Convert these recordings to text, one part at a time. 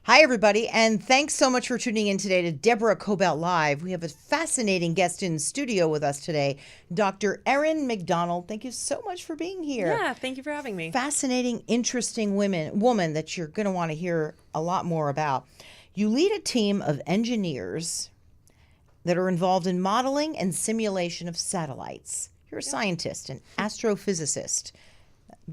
Hi, everybody, and thanks so much for tuning in today to Deborah Kobylt Live. We have a fascinating guest in studio with us today, Dr. Erin Macdonald. Thank you so much for being here. Yeah, thank you for having me. Fascinating, interesting woman that you're going to want to hear a lot more about. You lead a team of engineers that are involved in modeling and simulation of satellites. You're a scientist, an astrophysicist.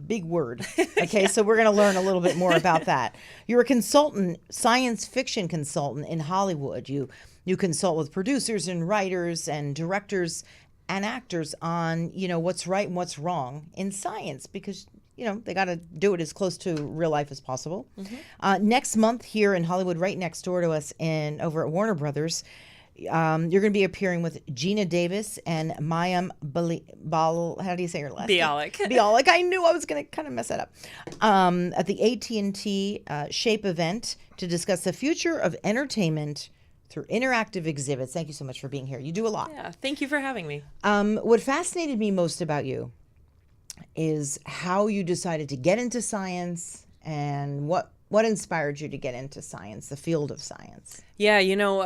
Big word. Okay, so we're going to learn a little bit more about that. You're a consultant, science fiction consultant in Hollywood. You consult with producers and writers and directors and actors on, what's right and what's wrong in science because, they got to do it as close to real life as possible. Mm-hmm. Next month here in Hollywood, right next door to us over at Warner Brothers, you're going to be appearing with Gina Davis and Mayim how do you say her last name? Bialik. I knew I was going to kind of mess that up. At the AT&T Shape event to discuss the future of entertainment through interactive exhibits. Thank you so much for being here. You do a lot. Yeah, thank you for having me. What fascinated me most about you is how you decided to get into science and what inspired you to get into science, the field of science? Yeah,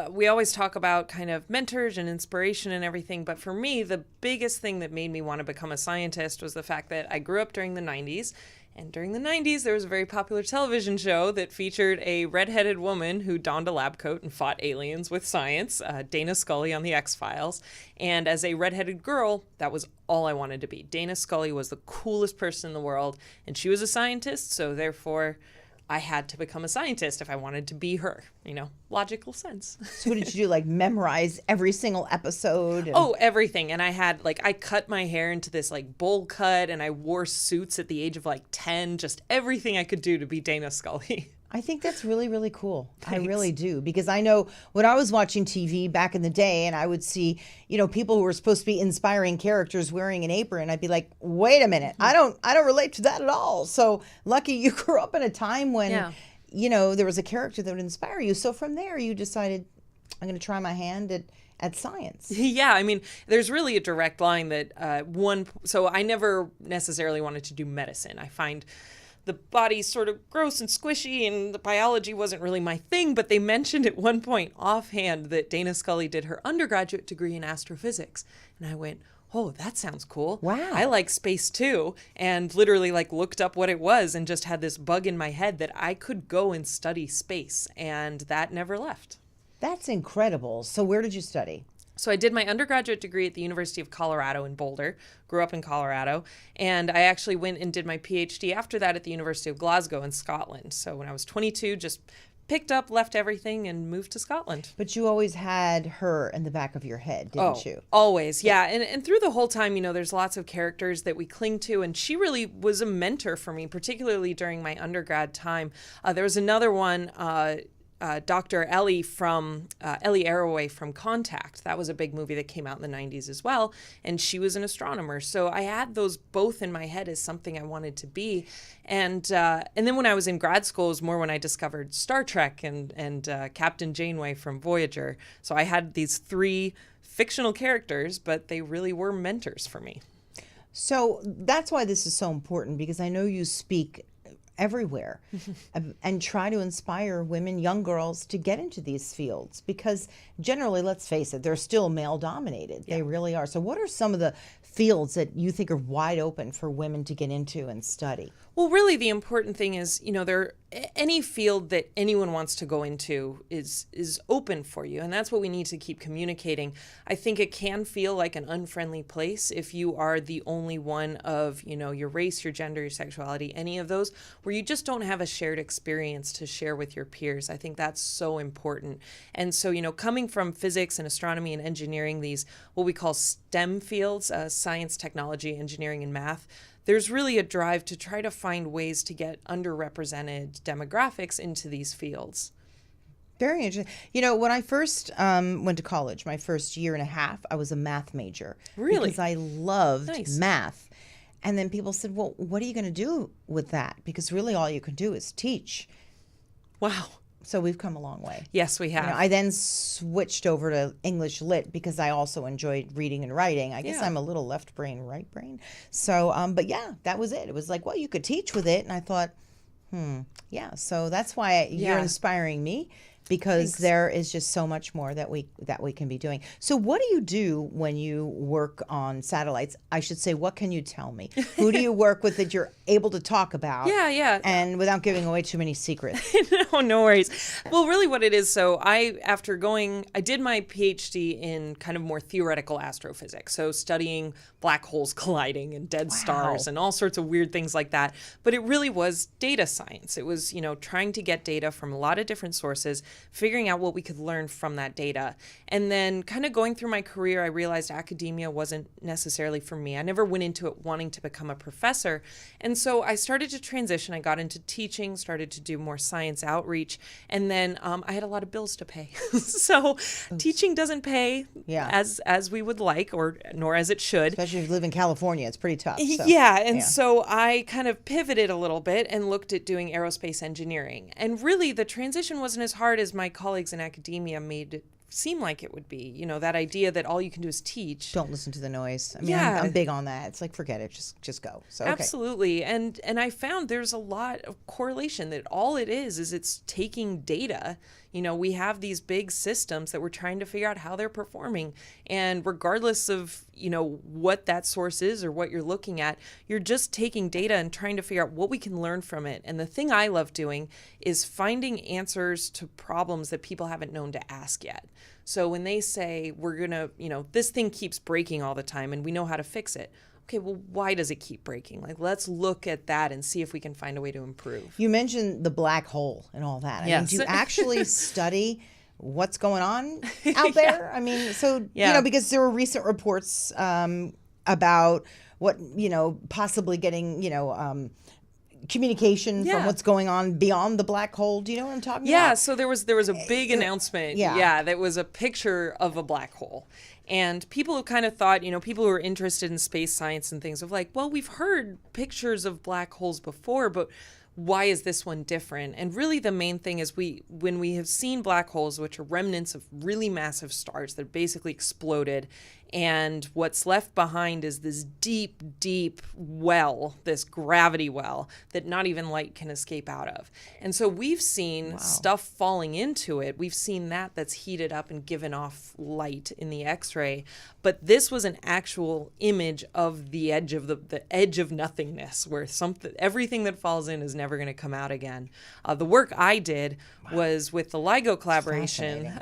we always talk about kind of mentors and inspiration and everything, but for me, the biggest thing that made me want to become a scientist was the fact that I grew up during the 90s. And during the 90s, there was a very popular television show that featured a redheaded woman who donned a lab coat and fought aliens with science, Dana Scully on The X-Files. And as a redheaded girl, that was all I wanted to be. Dana Scully was the coolest person in the world, and she was a scientist, so therefore I had to become a scientist if I wanted to be her, logical sense. So what did you do, like memorize every single episode? Oh, everything. And I cut my hair into this bowl cut, and I wore suits at the age of 10, just everything I could do to be Dana Scully. I think that's really, really cool. Thanks. I really do. Because I know when I was watching TV back in the day and I would see, people who were supposed to be inspiring characters wearing an apron, I'd be like, wait a minute, I don't relate to that at all. So lucky you grew up in a time when, there was a character that would inspire you. So from there you decided, I'm going to try my hand at science. Yeah, there's really a direct line that so I never necessarily wanted to do medicine. I find the body's sort of gross and squishy, and the biology wasn't really my thing, but they mentioned at one point offhand that Dana Scully did her undergraduate degree in astrophysics. And I went, oh, that sounds cool. Wow. I like space too. And literally looked up what it was and just had this bug in my head that I could go and study space. And that never left. That's incredible. So where did you study? So I did my undergraduate degree at the University of Colorado in Boulder, grew up in Colorado, and I actually went and did my PhD after that at the University of Glasgow in Scotland. So when I was 22, just picked up, left everything, and moved to Scotland. But you always had her in the back of your head, didn't you? Always, yeah. And through the whole time, there's lots of characters that we cling to, and she really was a mentor for me, particularly during my undergrad time. There was another one, Dr. Ellie Arroway from Contact. That was a big movie that came out in the 90s as well, and she was an astronomer. So I had those both in my head as something I wanted to be. And then when I was in grad school, it was more when I discovered Star Trek and Captain Janeway from Voyager. So I had these three fictional characters, but they really were mentors for me. So that's why this is so important, because I know you speak everywhere and try to inspire women, young girls, to get into these fields, because generally, let's face it, they're still male dominated. They really are. So what are some of the fields that you think are wide open for women to get into and study? Well, really the important thing is, any field that anyone wants to go into is open for you. And that's what we need to keep communicating. I think it can feel like an unfriendly place if you are the only one of, your race, your gender, your sexuality, any of those, where you just don't have a shared experience to share with your peers. I think that's so important. And so, coming from physics and astronomy and engineering, these what we call STEM fields, science, technology, engineering, and math, there's really a drive to try to find ways to get underrepresented demographics into these fields. Very interesting. When I first went to college, my first year and a half, I was a math major. Really? Because I loved Nice. math. And then people said, well, what are you going to do with that? Because really all you can do is teach. Wow. So we've come a long way. Yes, we have. I then switched over to English Lit because I also enjoyed reading and writing. I guess Yeah. I'm a little left brain, right brain. So, but yeah, that was it. It was like, well, you could teach with it. And I thought, Yeah, so that's why you're Yeah. inspiring me, because Thanks. there is just so much more that we can be doing. So what do you do when you work on satellites? I should say, what can you tell me? Who do you work with that you're able to talk about? Yeah. And without giving away too many secrets. No, no worries. Well, really what it is, so I did my PhD in kind of more theoretical astrophysics, so studying black holes colliding and dead stars and all sorts of weird things like that. But it really was data science. It was, trying to get data from a lot of different sources, figuring out what we could learn from that data. And then kind of going through my career, I realized academia wasn't necessarily for me. I never went into it wanting to become a professor. And so I started to transition. I got into teaching, started to do more science outreach, and then I had a lot of bills to pay. So teaching doesn't pay as we would like, or nor as it should. Especially if you live in California, it's pretty tough. So, So I kind of pivoted a little bit and looked at doing aerospace engineering. And really the transition wasn't as hard as my colleagues in academia made it seem like it would be. That idea that all you can do is teach. Don't listen to the noise. I mean, I'm big on that. It's like, forget it, just go. So Absolutely. And I found there's a lot of correlation that all it is it's taking data. We have these big systems that we're trying to figure out how they're performing. And regardless of, what that source is or what you're looking at, you're just taking data and trying to figure out what we can learn from it. And the thing I love doing is finding answers to problems that people haven't known to ask yet. So when they say we're going to, this thing keeps breaking all the time and we know how to fix it. Okay, well, why does it keep breaking? Like, let's look at that and see if we can find a way to improve. You mentioned the black hole and all that. I mean, do you actually study what's going on out there? I mean, so, because there were recent reports about what, possibly getting, communication from what's going on beyond the black hole. Do you know what I'm talking about? Yeah, so there was a big announcement. That was a picture of a black hole. And people who kind of thought, people who are interested in space science and things of like, well, we've heard pictures of black holes before, but why is this one different? And really the main thing is when we have seen black holes, which are remnants of really massive stars that basically exploded, and what's left behind is this deep, deep well, this gravity well that not even light can escape out of. And so we've seen stuff falling into it. We've seen that's heated up and given off light in the X-ray. But this was an actual image of the edge of the edge of nothingness, where everything that falls in is never going to come out again. The work I did was with the LIGO collaboration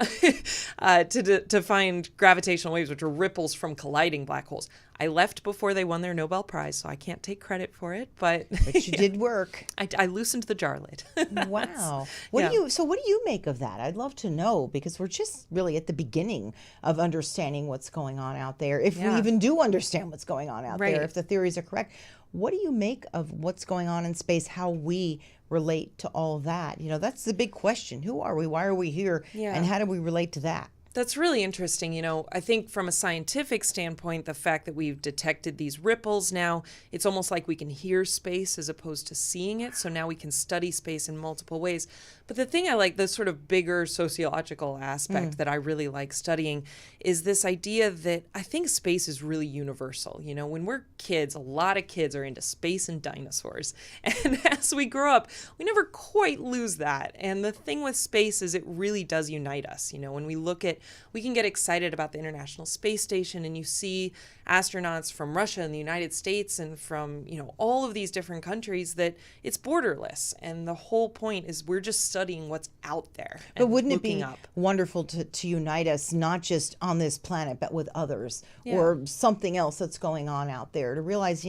to find gravitational waves, which are ripples from colliding black holes. I left before they won their Nobel Prize, so I can't take credit for it. But you did work. I loosened the jar lid. Wow. What do you make of that? I'd love to know, because we're just really at the beginning of understanding what's going on out there. If we even do understand what's going on out there, if the theories are correct. What do you make of what's going on in space, how we relate to all of that? That's the big question. Who are we? Why are we here? And how do we relate to that? That's really interesting. I think from a scientific standpoint, the fact that we've detected these ripples now, it's almost like we can hear space as opposed to seeing it. So now we can study space in multiple ways. But the thing I like, the sort of bigger sociological aspect that I really like studying, is this idea that I think space is really universal. When we're kids, a lot of kids are into space and dinosaurs. And as we grow up, we never quite lose that. And the thing with space is it really does unite us. When we look at, we can get excited about the International Space Station, and you see astronauts from Russia and the United States and from, all of these different countries, that it's borderless. And the whole point is we're just studying what's out there. But wouldn't it be wonderful to unite us, not just on this planet, but with others or something else that's going on out there, to realize,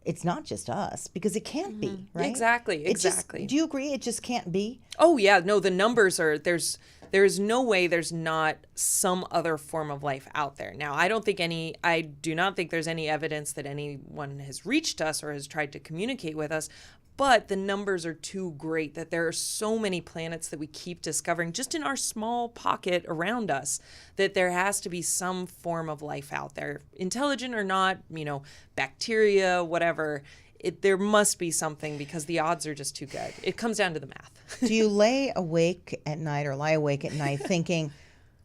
it's not just us, because it can't be, right? Exactly. Do you agree? It just can't be? Oh, yeah. No, the numbers are, there's no way there's not some other form of life out there. Now, I do not think there's any evidence that anyone has reached us or has tried to communicate with us, but the numbers are too great that there are so many planets that we keep discovering just in our small pocket around us, that there has to be some form of life out there, intelligent or not, bacteria, whatever. There must be something, because the odds are just too good. It comes down to the math. Do you lie awake at night thinking,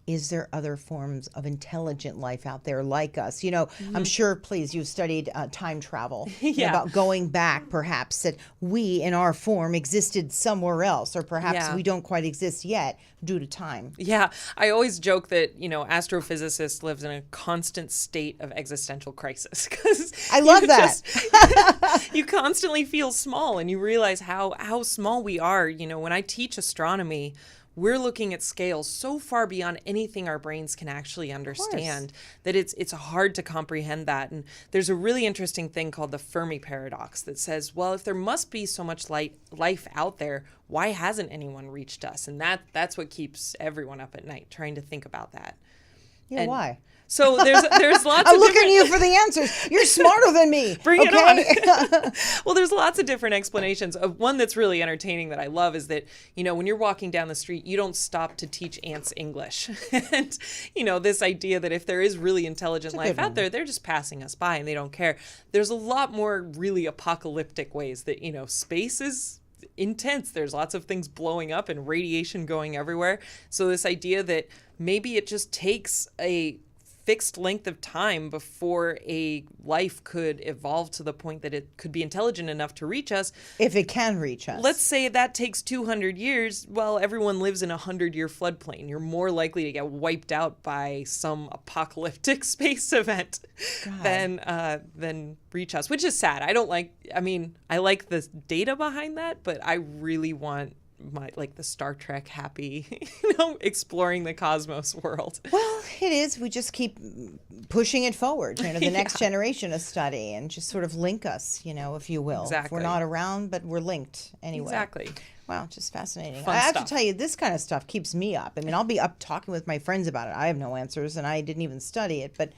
is there other forms of intelligent life out there like us? You know, I'm sure, please, you've studied time travel, about going back, perhaps, that we in our form existed somewhere else, or perhaps we don't quite exist yet due to time. Yeah, I always joke that, astrophysicist lives in a constant state of existential crisis because I love that. You constantly feel small and you realize how small we are. When I teach astronomy, we're looking at scales so far beyond anything our brains can actually understand that it's hard to comprehend that. And there's a really interesting thing called the Fermi paradox that says, well, if there must be so much life out there, why hasn't anyone reached us? And that's what keeps everyone up at night, trying to think about that. Yeah, why? So there's lots I'm of looking at you for the answers. You're smarter than me. Bring it on. Well, there's lots of different explanations. One that's really entertaining that I love is that, when you're walking down the street, you don't stop to teach ants English. And, this idea that if there is really intelligent life out there, they're just passing us by and they don't care. There's a lot more really apocalyptic ways that, space is intense. There's lots of things blowing up and radiation going everywhere. So this idea that maybe it just takes a fixed length of time before a life could evolve to the point that it could be intelligent enough to reach us. If it can reach us. Let's say that takes 200 years. Well, everyone lives in a 100-year floodplain. You're more likely to get wiped out by some apocalyptic space event than reach us, which is sad. I like the data behind that, but I really want the Star Trek happy, exploring the cosmos world. Well, it is. We just keep pushing it forward, the next generation of study, and just sort of link us, if you will. Exactly. If we're not around, but we're linked anyway. Exactly. Wow, just fascinating. Fun I have stuff. to tell you, this kind of stuff keeps me up. I'll be up talking with my friends about it. I have no answers, and I didn't even study it, but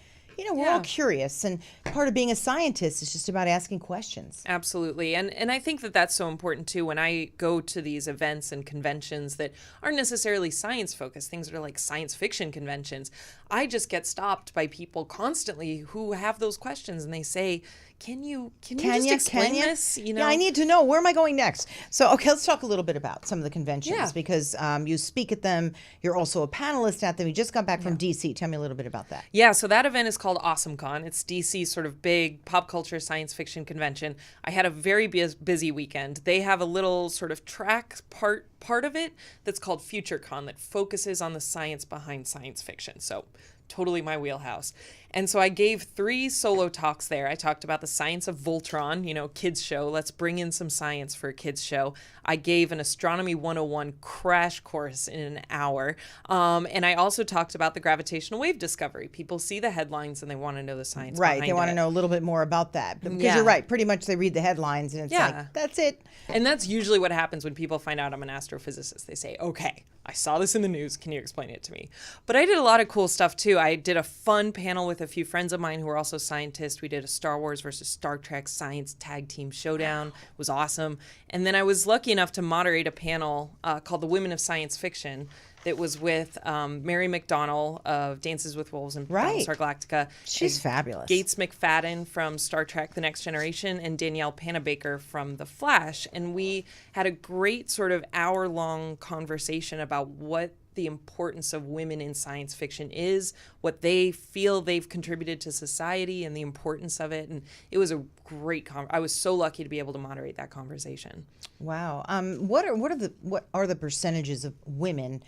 we're all curious, and part of being a scientist is just about asking questions. Absolutely. And I think that that's so important too. When I go to these events and conventions that aren't necessarily science focused, things that are like science fiction conventions, I just get stopped by people constantly who have those questions, and they say, Can you just explain this? Yeah, I need to know. Where am I going next? So, okay, let's talk a little bit about some of the conventions because you speak at them. You're also a panelist at them. You just got back from DC. Tell me a little bit about that. Yeah, so that event is called AwesomeCon. It's DC's sort of big pop culture science fiction convention. I had a very busy weekend. They have a little sort of track part of it that's called FutureCon that focuses on the science behind science fiction. So totally my wheelhouse. And so I gave 3 solo talks there. I talked about the science of Voltron, kids show. Let's bring in some science for a kids show. I gave an Astronomy 101 crash course in an hour. And I also talked about the gravitational wave discovery. People see the headlines and they want to know the science behind it. Right, they want to know a little bit more about that. Because you're right, pretty much they read the headlines and it's like, that's it. And that's usually what happens when people find out I'm an astrophysicist. They say, okay, I saw this in the news. Can you explain it to me? But I did a lot of cool stuff too. I did a fun panel with a few friends of mine who are also scientists. We did a Star Wars versus Star Trek science tag team showdown. It was awesome. And then I was lucky enough to moderate a panel called The Women of Science Fiction that was with Erin Macdonald of Dances with Wolves and Battlestar Galactica. She's fabulous. Gates McFadden from Star Trek The Next Generation and Danielle Panabaker from The Flash. And we had a great sort of hour-long conversation about what the importance of women in science fiction is, what they feel they've contributed to society and the importance of it. And it was a great I was so lucky to be able to moderate that conversation. Wow. What are the percentages of women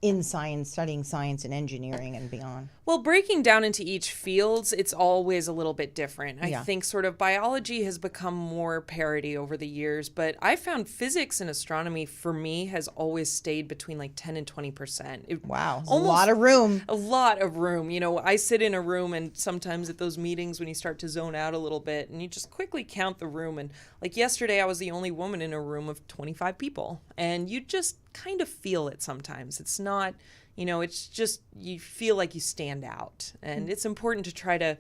in science, studying science and engineering and beyond? Well, breaking down into each field, it's always a little bit different. I think sort of biology has become more parity over the years, but I found physics and astronomy for me has always stayed between like 10 and 20%. Wow. A lot of room. A lot of room. I sit in a room and sometimes at those meetings when you start to zone out a little bit and you just quickly count the room. And like yesterday, I was the only woman in a room of 25 people. And you just kind of feel it sometimes. It's not, it's just, you feel like you stand out. And it's important to try to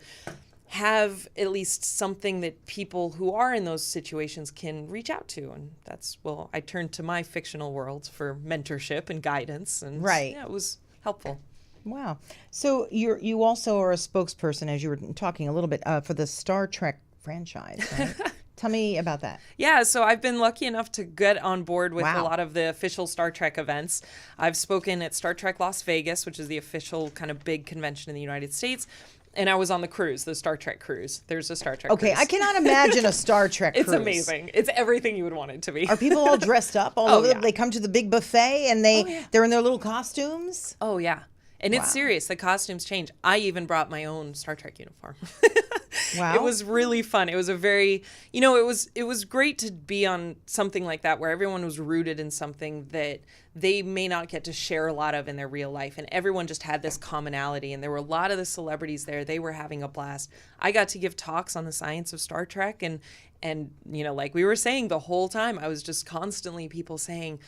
have at least something that people who are in those situations can reach out to. And I turned to my fictional world for mentorship and guidance. And yeah, it was helpful. Wow. So you also are a spokesperson, as you were talking a little bit, for the Star Trek franchise, right? Tell me about that. Yeah, so I've been lucky enough to get on board with Wow. a lot of the official Star Trek events. I've spoken at Star Trek Las Vegas, which is the official kind of big convention in the United States. And I was on the cruise, the Star Trek cruise. There's a Star Trek Okay, cruise. I cannot imagine a Star Trek cruise. It's amazing. It's everything you would want it to be. Are people all dressed up all over? yeah. They come to the big buffet and they're in their little costumes? Oh, yeah. And Wow. it's serious. The costumes change. I even brought my own Star Trek uniform. Wow. It was really fun. It was a very, it was great to be on something like that where everyone was rooted in something that they may not get to share a lot of in their real life. And everyone just had this commonality. And there were a lot of the celebrities there. They were having a blast. I got to give talks on the science of Star Trek. And like we were saying the whole time, I was just constantly people saying,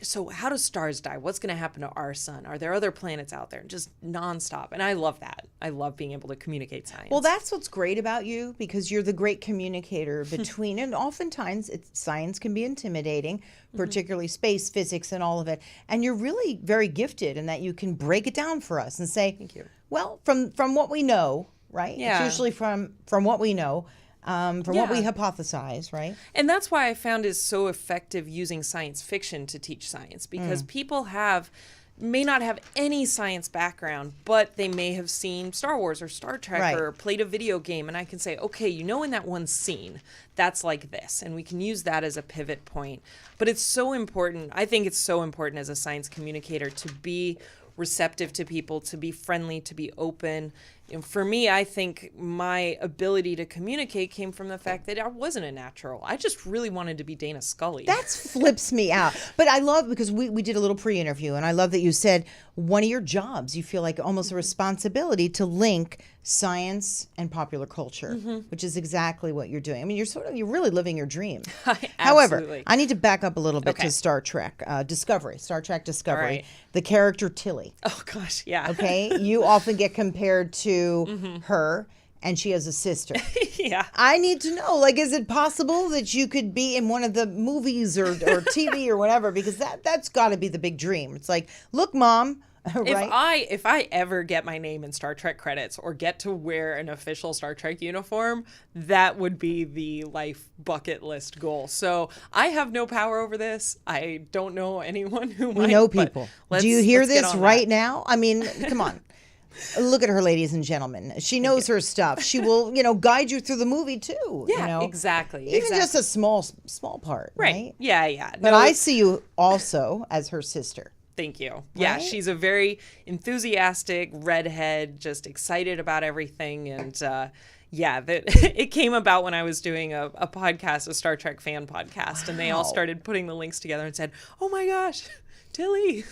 so how do stars die? What's going to happen to our sun? Are there other planets out there? Just nonstop. And I love that. I love being able to communicate science. Well, that's what's great about you, because you're the great communicator between, and oftentimes science can be intimidating, particularly space physics and all of it. And you're really very gifted in that you can break it down for us and say, Thank you. Well, from what we know, right? Yeah. It's usually from what we know. From what we hypothesize, right? And that's why I found it so effective using science fiction to teach science, because people may not have any science background, but they may have seen Star Wars or Star Trek Right. or played a video game. And I can say, okay, in that one scene, that's like this. And we can use that as a pivot point. But it's so important. I think it's so important as a science communicator to be receptive to people, to be friendly, to be open. And for me, I think my ability to communicate came from the fact that I wasn't a natural. I just really wanted to be Dana Scully. That flips me out. But I love, because we did a little pre-interview, and I love that you said one of your jobs, you feel like almost a responsibility to link science and popular culture, which is exactly what you're doing. I mean, you're really living your dream. However, Absolutely. I need to back up a little bit Okay. to Star Trek Discovery, All right. the character Tilly. Oh, gosh, yeah. Okay, you often get compared to her, and she has a sister. Yeah. I need to know, like, is it possible that you could be in one of the movies or TV or whatever? Because that's got to be the big dream. It's like, look, Mom, right? If I ever get my name in Star Trek credits or get to wear an official Star Trek uniform, that would be the life bucket list goal. So I have no power over this. I don't know anyone who might. We know but people. let's- Do you hear let's get this on right that. now? I mean, come on. Look at her, ladies and gentlemen. She knows her stuff. She will, guide you through the movie too. Yeah, exactly. Even exactly. just a small part, right? Yeah, yeah. But No, I it's- see you also as her sister. Thank you. Yeah, Right? she's a very enthusiastic redhead, just excited about everything. And it came about when I was doing a podcast, a Star Trek fan podcast, and they all Wow. started putting the links together and said, oh my gosh, Tilly.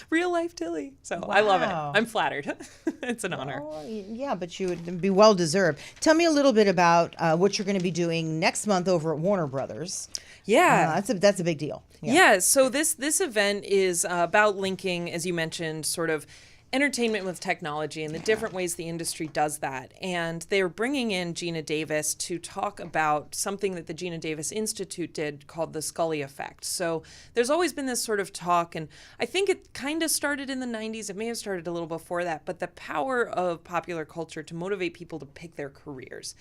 Real life Tilly. So I love it. Wow. I'm flattered. It's an honor. Oh, yeah, but you would be well deserved. Tell me a little bit about what you're going to be doing next month over at Warner Brothers. Yeah. That's a big deal. Yeah, so this event is about linking, as you mentioned, sort of entertainment with technology and the different ways the industry does that. And they're bringing in Gina Davis to talk about something that the Gina Davis Institute did called the Scully Effect. So there's always been this sort of talk, and I think it kind of started in the 90s. It may have started a little before that, but the power of popular culture to motivate people to pick their careers.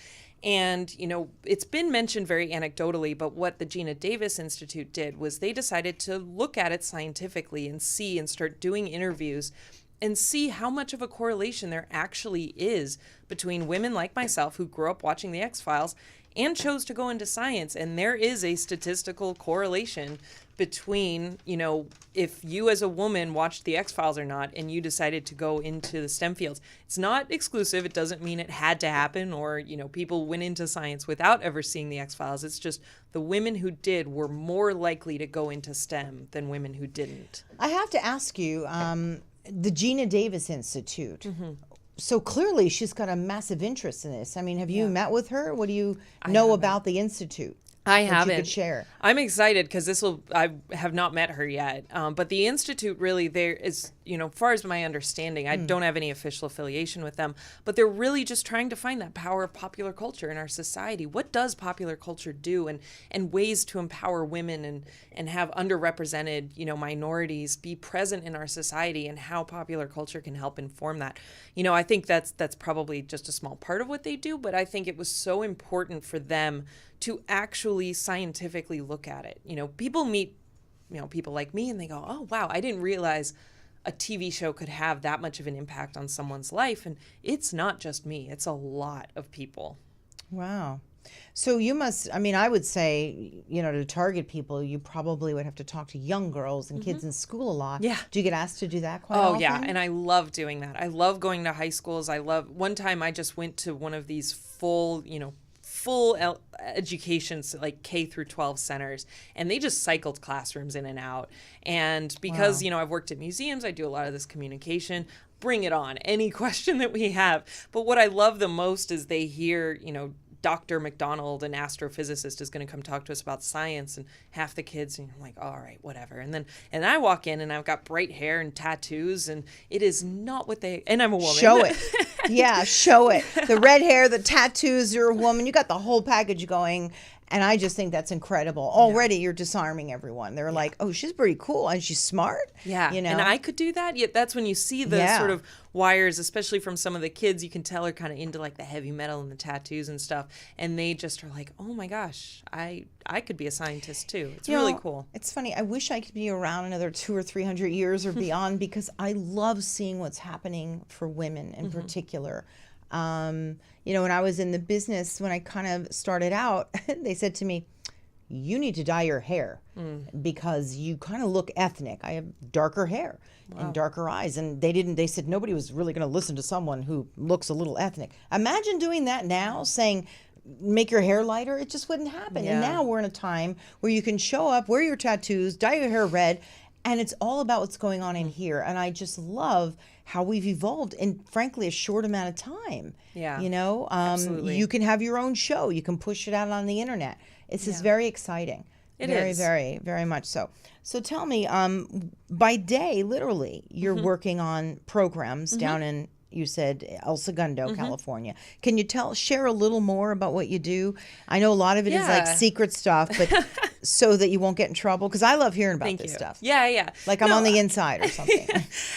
And, it's been mentioned very anecdotally, but what the Gina Davis Institute did was they decided to look at it scientifically and see and start doing interviews and see how much of a correlation there actually is between women like myself who grew up watching the X-Files and chose to go into science. And there is a statistical correlation between, if you as a woman watched the X-Files or not, and you decided to go into the STEM fields. It's not exclusive. It doesn't mean it had to happen or, people went into science without ever seeing the X-Files. It's just the women who did were more likely to go into STEM than women who didn't. I have to ask you, the Gina Davis Institute. So clearly she's got a massive interest in this. I mean, have you met with her? What do you know about the Institute? I that you haven't. could share? I'm excited because I have not met her yet. But the Institute really, there is, as far as my understanding, I don't have any official affiliation with them, but they're really just trying to find that power of popular culture in our society. What does popular culture do, and ways to empower women and have underrepresented, minorities be present in our society, and how popular culture can help inform that. I think that's probably just a small part of what they do, but I think it was so important for them to actually scientifically look at it. People meet, people like me, and they go, oh, wow, I didn't realize a TV show could have that much of an impact on someone's life. And it's not just me, it's a lot of people. Wow. So you must, I would say, to target people, you probably would have to talk to young girls and kids in school a lot. Yeah. Do you get asked to do that quite often? Oh, yeah. And I love doing that. I love going to high schools. One time I just went to one of these full education, like K through 12 centers, and they just cycled classrooms in and out. And because, I've worked at museums, I do a lot of this communication. Bring it on, any question that we have. But what I love the most is they hear, Dr. Macdonald, an astrophysicist, is going to come talk to us about science, and half the kids, and I'm like, all right, whatever. And I walk in, and I've got bright hair and tattoos, and it is not what and I'm a woman. Show it. Yeah, show it. The red hair, the tattoos, you're a woman. You got the whole package going. And I just think that's incredible. Already you're disarming everyone. They're like, oh, she's pretty cool and she's smart. Yeah. And I could do that. Yet that's when you see the sort of wires, especially from some of the kids, you can tell are kind of into like the heavy metal and the tattoos and stuff. And they just are like, oh my gosh, I could be a scientist too. It's really cool. It's funny. I wish I could be around another 200 or 300 years or beyond, because I love seeing what's happening for women in particular. When I was in the business, when I kind of started out, they said to me, you need to dye your hair because you kind of look ethnic. I have darker hair and darker eyes. And they said nobody was really going to listen to someone who looks a little ethnic. Imagine doing that now, saying, make your hair lighter. It just wouldn't happen. Yeah. And now we're in a time where you can show up, wear your tattoos, dye your hair red, and it's all about what's going on in here. And I just love how we've evolved in, frankly, a short amount of time. Yeah. Absolutely. You can have your own show. You can push it out on the internet. It's just very exciting. It very, is. very, very much so. So tell me, by day, literally, you're working on programs down in, you said, El Segundo, California. Can you share a little more about what you do? I know a lot of it is like secret stuff, but so that you won't get in trouble, because I love hearing about this stuff. Yeah. Like I'm on the inside or something.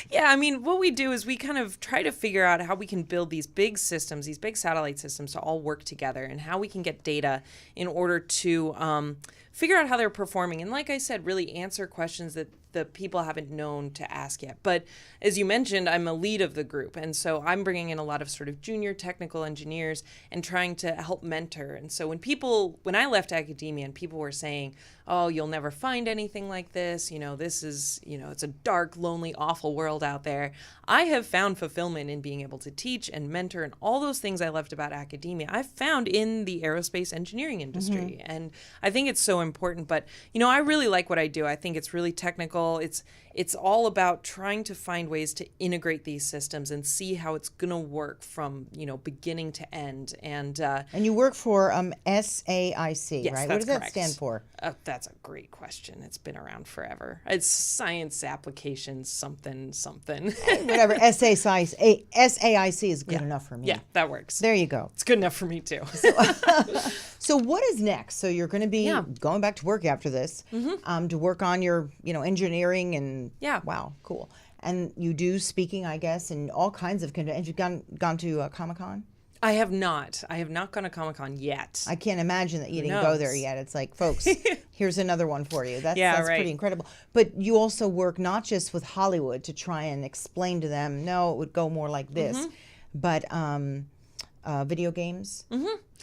Yeah, what we do is we kind of try to figure out how we can build these big systems, these big satellite systems, to all work together, and how we can get data in order to figure out how they're performing. And like I said, really answer questions that the people haven't known to ask yet. But as you mentioned, I'm a lead of the group. And so I'm bringing in a lot of sort of junior technical engineers and trying to help mentor. And so when I left academia and people were saying, oh, you'll never find anything like this, this is, it's a dark, lonely, awful world out there, I have found fulfillment in being able to teach and mentor, and all those things I loved about academia I've found in the aerospace engineering industry. And I think it's so important. But, I really like what I do. I think it's really technical. It's all about trying to find ways to integrate these systems and see how it's going to work from, beginning to end. And you work for SAIC, yes, right? That's what does that correct. stand for? That's a great question. It's been around forever. It's Science Applications something. Whatever. SAIC is good enough for me. Yeah, that works. There you go. It's good enough for me too. So what is next? So you're going to be going back to work after this, to work on your, engineering and wow, cool. And you do speaking, I guess, and all kinds of conventions. You've gone to Comic-Con? I have not. I have not gone to Comic-Con yet. I can't imagine that you didn't go there yet. It's like, folks, here's another one for you. That's pretty incredible. But you also work not just with Hollywood to try and explain to them, no, it would go more like this, but video games.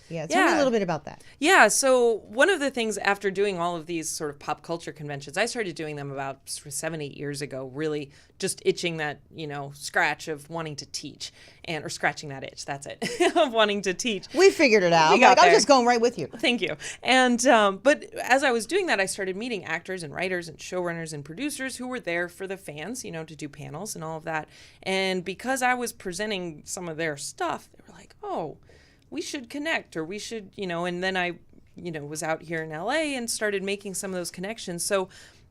Yeah, tell me a little bit about that. Yeah, so one of the things after doing all of these sort of pop culture conventions, I started doing them about 7-8 years ago, really just itching that, scratch of wanting to teach, or scratching that itch, that's it, of wanting to teach. We figured it out. I'm just going right with you. Thank you. And, but as I was doing that, I started meeting actors and writers and showrunners and producers who were there for the fans, to do panels and all of that. And because I was presenting some of their stuff, they were like, oh, we should connect, or we should, and then I was out here in LA and started making some of those connections. So,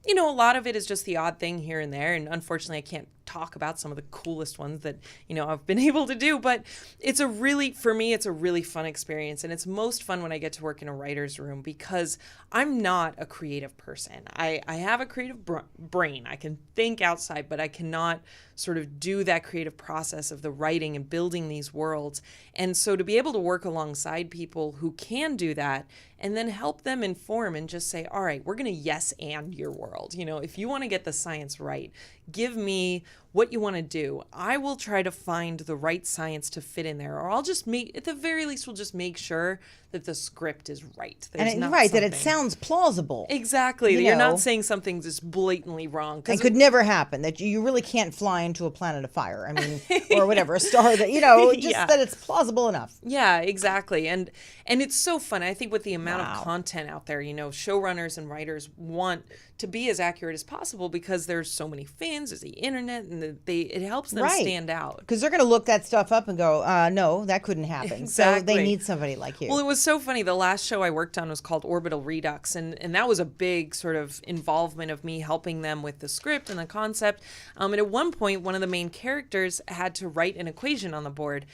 a lot of it is just the odd thing here and there. And unfortunately, I can't talk about some of the coolest ones that, I've been able to do. But for me, it's a really fun experience. And it's most fun when I get to work in a writer's room because I'm not a creative person. I have a creative brain. I can think outside, but I cannot sort of do that creative process of the writing and building these worlds. And so to be able to work alongside people who can do that and then help them inform and just say, all right, we're going to yes and your world. If you want to get the science right, give me what you want to do. I will try to find the right science to fit in there, or I'll just at the very least, we'll just make sure that the script is right. That it sounds plausible. Exactly. You're not saying something just blatantly wrong. It could never happen, that you really can't fly into a planet of fire. I mean, or whatever, a star that, just that it's plausible enough. Yeah, exactly. And it's so fun. I think with the amount of content out there, showrunners and writers want to be as accurate as possible because there's so many fans, there's the internet, and it helps them stand out. Because they're going to look that stuff up and go, no, that couldn't happen. Exactly. So they need somebody like you. Well, it was so funny. The last show I worked on was called Orbital Redux, and that was a big sort of involvement of me helping them with the script and the concept. And at one point, one of the main characters had to write an equation on the board,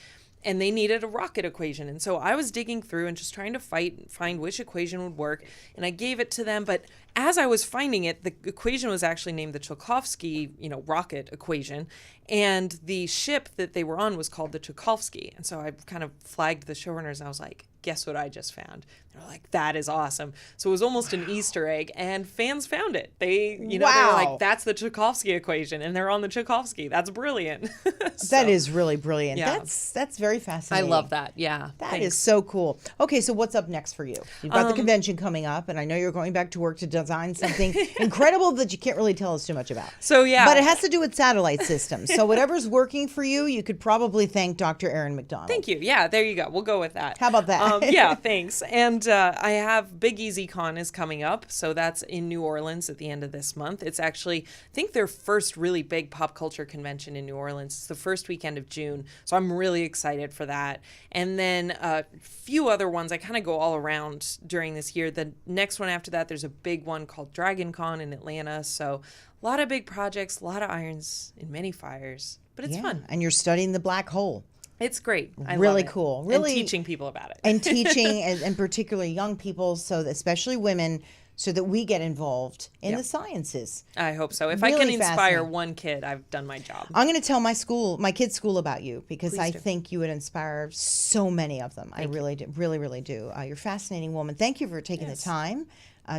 and they needed a rocket equation. And so I was digging through and just trying to find which equation would work. And I gave it to them. But as I was finding it, the equation was actually named the Tchaikovsky, rocket equation. And the ship that they were on was called the Tchaikovsky. And so I kind of flagged the showrunners and I was like, guess what I just found? They were like, that is awesome. So it was almost an Easter egg, and fans found it. They, they were like, that's the Tchaikovsky equation, and they're on the Tchaikovsky. That's brilliant. That is really brilliant. Yeah. That's very fascinating. I love that. Yeah. That is so cool. Okay, so what's up next for you? You've got the convention coming up, and I know you're going back to work to design something incredible that you can't really tell us too much about. So, yeah. But it has to do with satellite systems. So whatever's working for you, you could probably thank Dr. Erin Macdonald. Thank you. Yeah, there you go. We'll go with that. How about that? Yeah, thanks. And I have Big Easy Con is coming up. So that's in New Orleans at the end of this month. It's actually, I think, their first really big pop culture convention in New Orleans. It's the first weekend of June. So I'm really excited for that. And then a few other ones. I kind of go all around during this year. The next one after that, there's a big one called Dragon Con in Atlanta. So a lot of big projects, a lot of irons in many fires. But it's fun. And you're studying the black hole. It's great. I really love it. Cool. Really, and teaching people about it. And teaching, and particularly young people, so that, especially women, so that we get involved in the sciences. I hope so. If really I can inspire one kid, I've done my job. I'm going to tell my kids' school about you, because I think you would inspire so many of them. I really do. Really, really do. You're a fascinating woman. Thank you for taking the time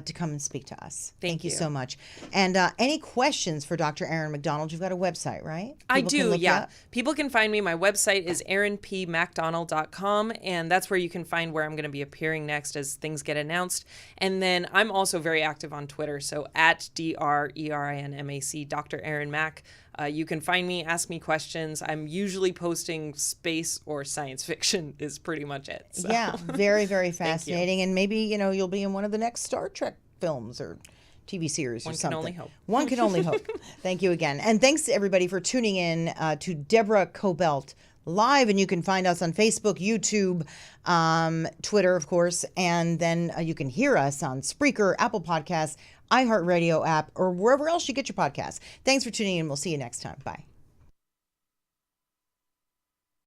to come and speak to us. Thank you so much. And any questions for Dr. Erin Macdonald? You've got a website, right? I do, yeah. People can find me. My website is erinpmacdonald.com, and that's where you can find where I'm going to be appearing next as things get announced. And then I'm also very active on Twitter, so at DRERINMAC, Dr. Erin Mac. You can find me, ask me questions. I'm usually posting space or science fiction is pretty much it. So. Yeah, very, very fascinating. And maybe, you'll be in one of the next Star Trek films or TV series or something. One can only hope. One can only hope. Thank you again. And thanks to everybody for tuning in to Deborah Kobylt Live. And you can find us on Facebook, YouTube, Twitter, of course. And then you can hear us on Spreaker, Apple Podcasts, iHeartRadio app, or wherever else you get your podcasts. Thanks for tuning in. We'll see you next time. Bye.